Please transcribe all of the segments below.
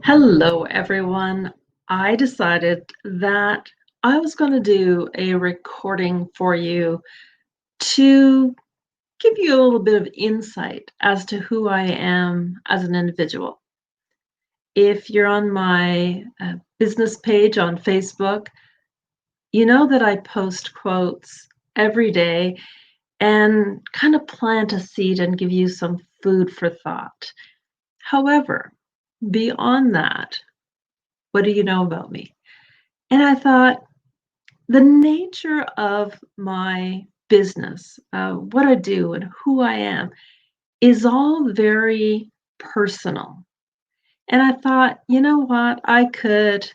Hello, everyone. I decided that I was going to do a recording for you to give you a little bit of insight as to who I am as an individual. If you're on my business page on Facebook, you know that I post quotes every day and kind of plant a seed and give you some food for thought. However, beyond that, what do you know about me? And I thought, the nature of my business, what I do and who I am, is all very personal. And I thought, you know what? I could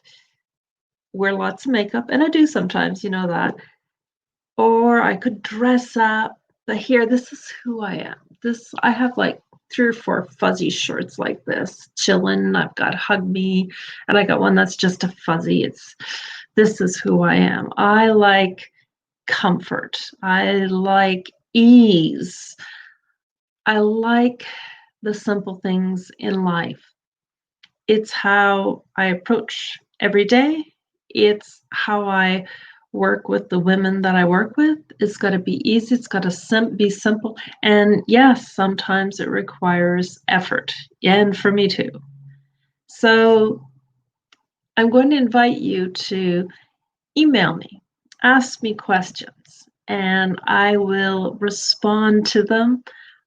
wear lots of makeup, and I do sometimes, you know that, or I could dress up. But here, this is who I am. I have like 3 or 4 fuzzy shirts like this, chilling. I've got Hug Me, and I got one that's just a fuzzy. This is who I am. I like comfort. I like ease. I like the simple things in life. It's how I approach every day. It's how I work with the women that I work with. It's got to be easy. It's got to be simple. And yes, sometimes it requires effort. And for me too. So I'm going to invite you to email me, ask me questions, and I will respond to them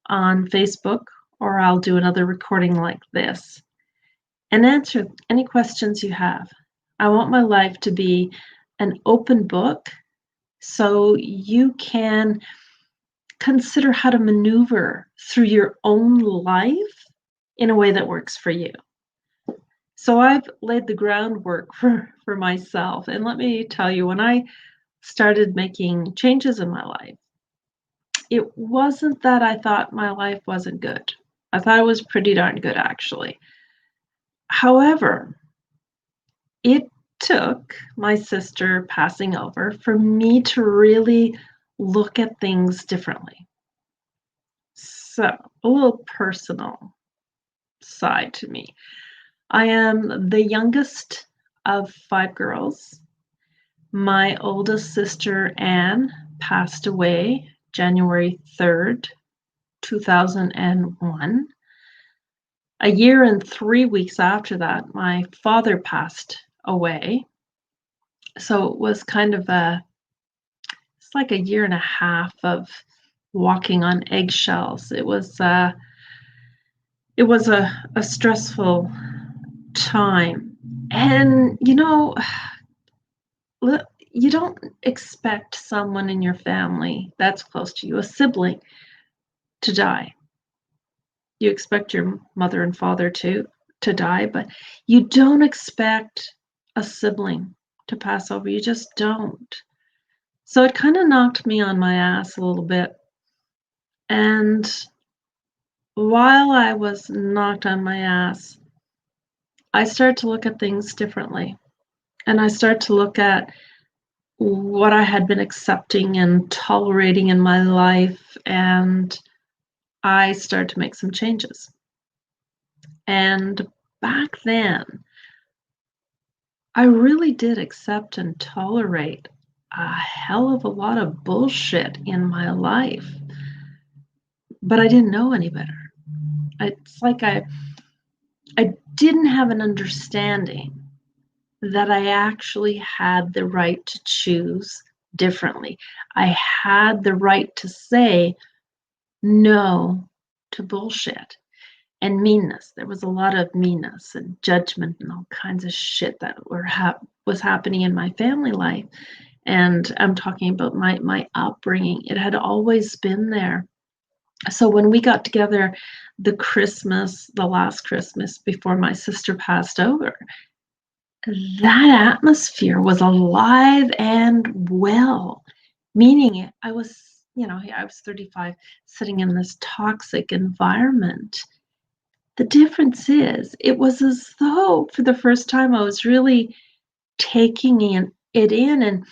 on Facebook, or I'll do another recording like this and answer any questions you have. I want my life to be an open book so you can consider how to maneuver through your own life in a way that works for you. So I've laid the groundwork for myself. And let me tell you, when I started making changes in my life, it wasn't that I thought my life wasn't good. I thought it was pretty darn good, actually. However, it took my sister passing over for me to really look at things differently. So, a little personal side to me. I am the youngest of 5 girls. My oldest sister, Anne, passed away January 3rd, 2001. A year and 3 weeks after that, my father passed away. So it was kind of it's like a year and a half of walking on eggshells. It was a stressful time. And, you don't expect someone in your family that's close to you, a sibling, to die. You expect your mother and father to die, but you don't expect a sibling to pass over. You just don't. So it kind of knocked me on my ass a little bit. And while I was knocked on my ass, I started to look at things differently. And I started to look at what I had been accepting and tolerating in my life. And I started to make some changes. And back then, I really did accept and tolerate a hell of a lot of bullshit in my life. But I didn't know any better. It's like I didn't have an understanding that I actually had the right to choose differently. I had the right to say no to bullshit and meanness. There was a lot of meanness and judgment and all kinds of shit that was happening in my family life. And I'm talking about my upbringing. It had always been there. So when we got together the last Christmas before my sister passed over, that atmosphere was alive and well, meaning I was 35, sitting in this toxic environment. The difference is, it was as though for the first time I was really taking it in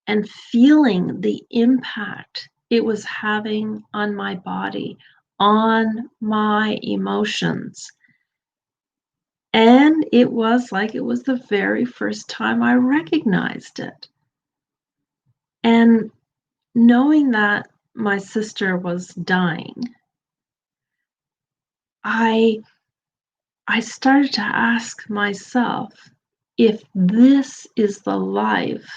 and feeling the impact it was having on my body, on my emotions. And it was like it was the very first time I recognized it. And knowing that my sister was dying, I I started to ask myself if this is the life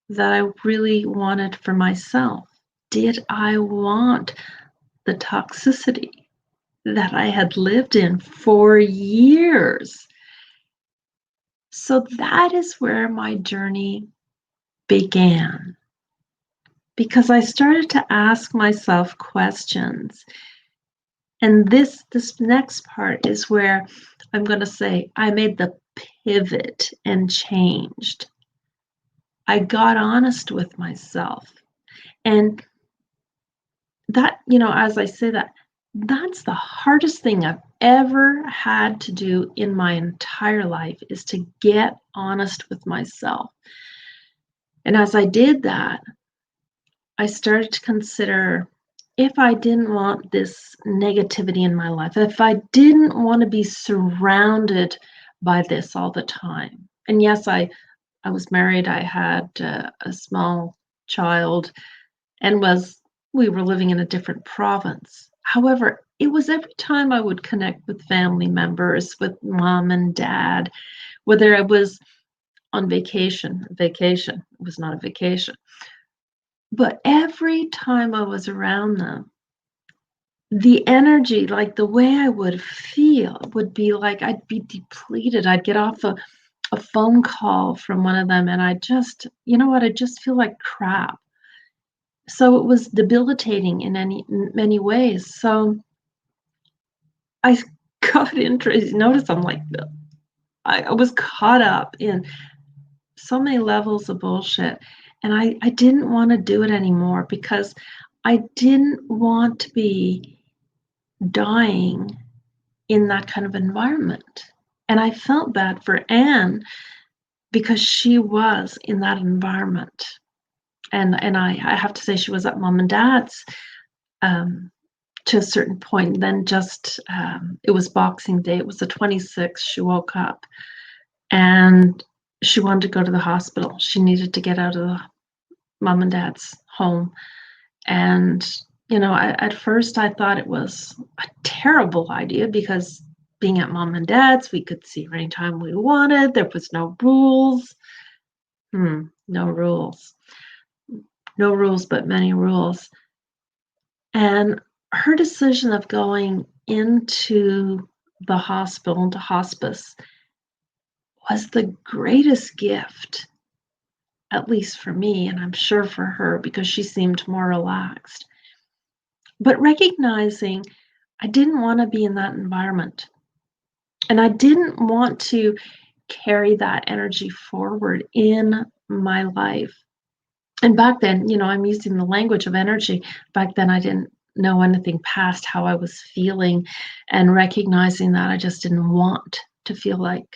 that I really wanted for myself. Did I want the toxicity that I had lived in for years? So that is where my journey began because I started to ask myself questions. And this next part is where I'm going to say I made the pivot and changed. I got honest with myself. And that, as I say that, that's the hardest thing I've ever had to do in my entire life is to get honest with myself. And as I did that, I started to consider if I didn't want this negativity in my life, if I didn't want to be surrounded by this all the time. And yes, I was married, I had a small child, and we were living in a different province. However, it was every time I would connect with family members, with mom and dad, whether I was on vacation, it was not a vacation. But every time I was around them, the energy, like the way I would feel, would be like I'd be depleted. I'd get off a phone call from one of them, and I just, I just feel like crap. So it was debilitating in many ways. So I got interested. Notice I'm like, I was caught up in so many levels of bullshit. And I didn't want to do it anymore because I didn't want to be dying in that kind of environment. And I felt bad for Anne because she was in that environment. And I have to say she was at mom and dad's um, to a certain point. Then just it was Boxing Day. It was the 26th. She woke up and she wanted to go to the hospital. She needed to get out of the mom and dad's home. And at first I thought it was a terrible idea because being at mom and dad's, we could see her anytime we wanted. There was no rules. No rules. No rules, but many rules. And her decision of going into the hospital, into hospice, was the greatest gift, at least for me, and I'm sure for her because she seemed more relaxed. But recognizing I didn't want to be in that environment. And I didn't want to carry that energy forward in my life. And back then, I'm using the language of energy. Back then, I didn't know anything past how I was feeling, and recognizing that I just didn't want to feel like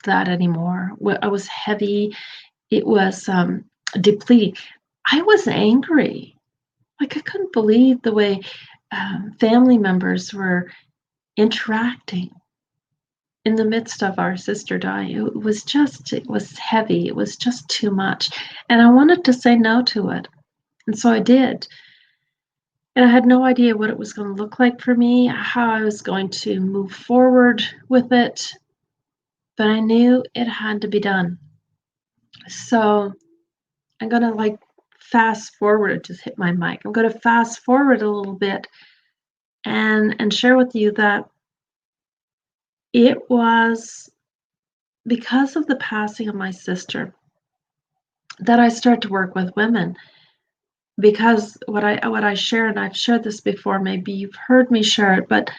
that anymore. I was heavy. It was depleting. I was angry. Like I couldn't believe the way family members were interacting in the midst of our sister dying. It was heavy. It was just too much. And I wanted to say no to it. And so I did. And I had no idea what it was going to look like for me, how I was going to move forward with it. But I knew it had to be done. So I'm going to fast forward. It just hit my mic. I'm going to fast forward a little bit and share with you that it was because of the passing of my sister that I started to work with women. Because what I share, and I've shared this before, maybe you've heard me share it, but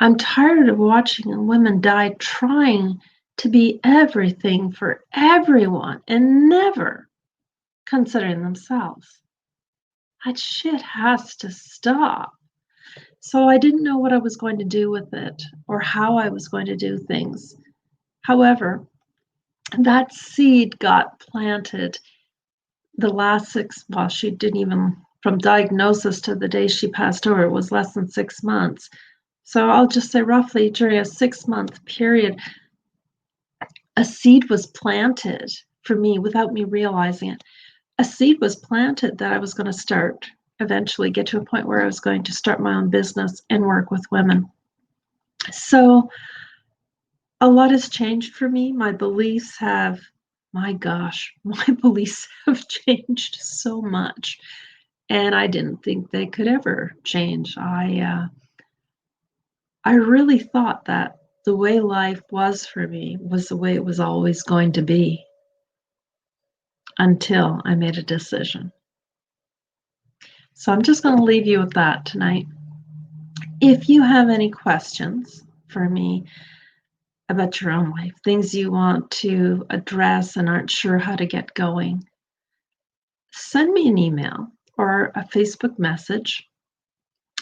I'm tired of watching women die trying to be everything for everyone and never considering themselves. That shit has to stop. So I didn't know what I was going to do with it or how I was going to do things. However, that seed got planted the last well, she didn't even, from diagnosis to the day she passed over, it was less than 6 months. So I'll just say roughly during a 6-month period, a seed was planted for me without me realizing it. A seed was planted that I was going to start eventually get to a point where I was going to start my own business and work with women. So a lot has changed for me. My beliefs have, my gosh, my beliefs have changed so much. And I didn't think they could ever change. I really thought that the way life was for me was the way it was always going to be until I made a decision. So I'm just going to leave you with that tonight. If you have any questions for me about your own life, things you want to address and aren't sure how to get going, send me an email or a Facebook message.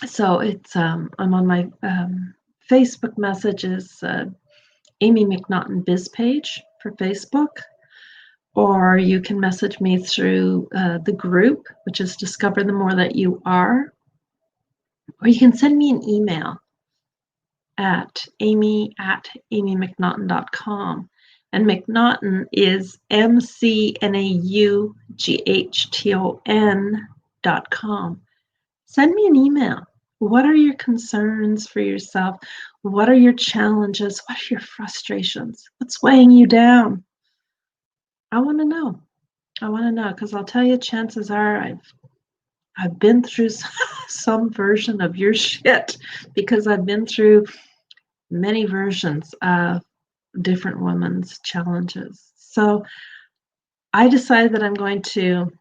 So it's I'm on my Facebook messages, Amy McNaughton Biz page for Facebook, or you can message me through the group, which is Discover the More That You Are, or you can send me an email at amy@amymcnaughton.com. And McNaughton is McNaughton.com. Send me an email. What are your concerns for yourself? What are your challenges? What are your frustrations? What's weighing you down? I want to know. I want to know because I'll tell you, chances are I've been through some version of your shit because I've been through many versions of different women's challenges. So I decided that I'm going to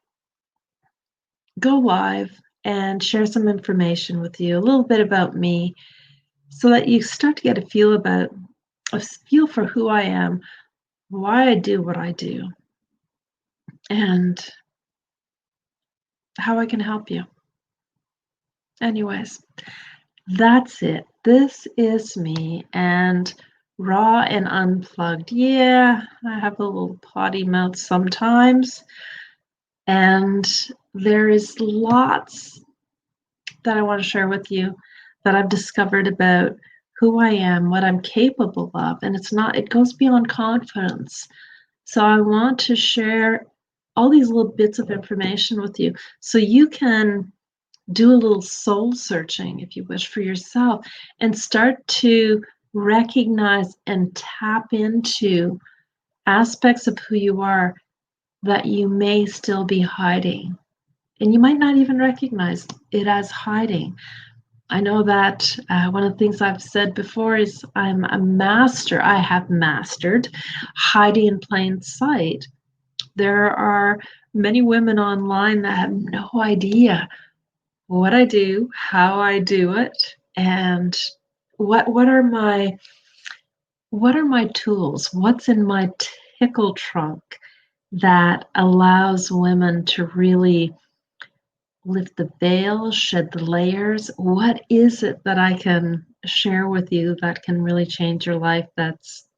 go live and share some information with you, a little bit about me, so that you start to get a feel for who I am, why I do what I do, and how I can help you. Anyways, that's it. This is me and raw and unplugged. Yeah, I have a little potty mouth sometimes, and there is lots that I want to share with you that I've discovered about who I am, what I'm capable of, and it goes beyond confidence. So I want to share all these little bits of information with you so you can do a little soul searching, if you wish, for yourself and start to recognize and tap into aspects of who you are that you may still be hiding. And you might not even recognize it as hiding. I know that one of the things I've said before is I have mastered hiding in plain sight. There are many women online that have no idea what I do, how I do it, and what are my tools? What's in my tickle trunk that allows women to really lift the veil, shed the layers? What is it that I can share with you that can really change your life that's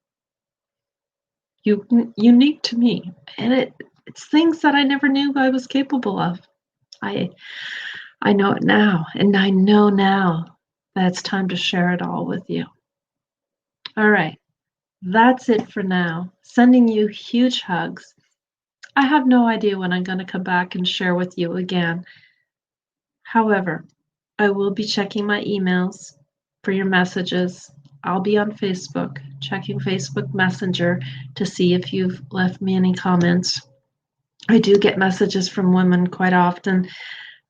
unique to me? And it's things that I never knew I was capable of. I I know it now, and I know now that it's time to share it all with you. All right, that's it for now. Sending you huge hugs. I have no idea when I'm going to come back and share with you again. However, I will be checking my emails for your messages. I'll be on Facebook, checking Facebook Messenger to see if you've left me any comments. I do get messages from women quite often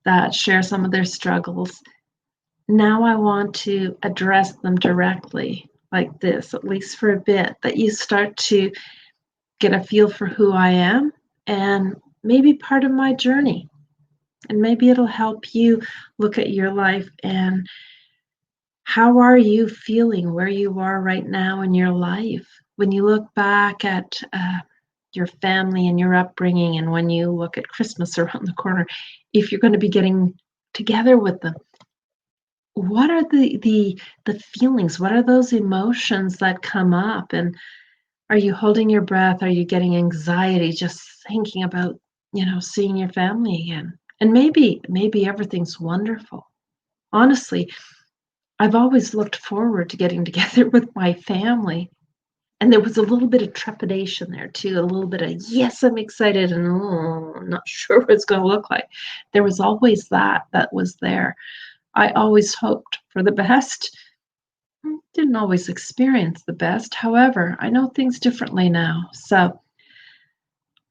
that share some of their struggles. Now I want to address them directly like this, at least for a bit, that you start to get a feel for who I am and maybe part of my journey. And maybe it'll help you look at your life and how are you feeling where you are right now in your life? When you look back at your family and your upbringing, and when you look at Christmas around the corner, if you're going to be getting together with them, what are the feelings? What are those emotions that come up? And are you holding your breath? Are you getting anxiety just thinking about, seeing your family again? And maybe everything's wonderful. Honestly, I've always looked forward to getting together with my family. And there was a little bit of trepidation there too, a little bit of, yes, I'm excited, and oh, I'm not sure what it's going to look like. There was always that was there. I always hoped for the best. Didn't always experience the best. However, I know things differently now. So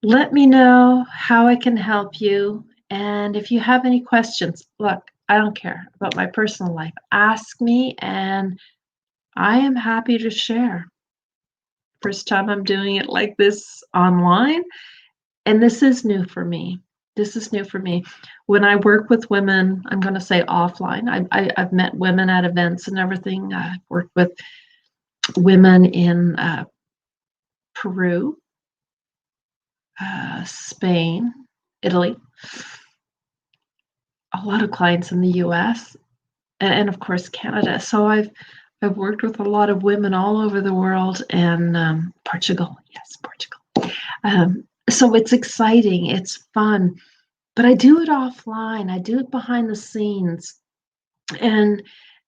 let me know how I can help you. And if you have any questions, look, I don't care about my personal life. Ask me, and I am happy to share. First time I'm doing it like this online, and this is new for me. This is new for me. When I work with women, I'm going to say offline. I've met women at events and everything. I've worked with women in Peru, Spain, Italy, a lot of clients in the US, and of course Canada. So I've worked with a lot of women all over the world, and Portugal, yes, Portugal. So it's exciting, it's fun, but I do it offline. I do it behind the scenes, and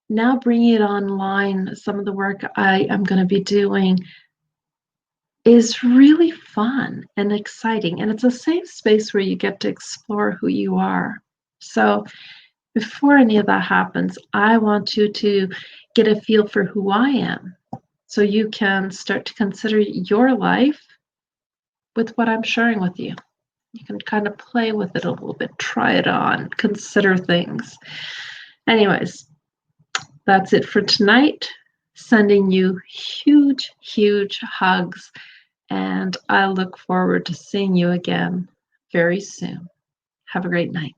now bringing it online. Some of the work I am going to be doing is really fun and exciting, and it's a safe space where you get to explore who you are. So before any of that happens, I want you to get a feel for who I am so you can start to consider your life with what I'm sharing with you. You can kind of play with it a little bit, try it on, consider things. Anyways, that's it for tonight. Sending you huge, huge hugs, and I look forward to seeing you again very soon. Have a great night.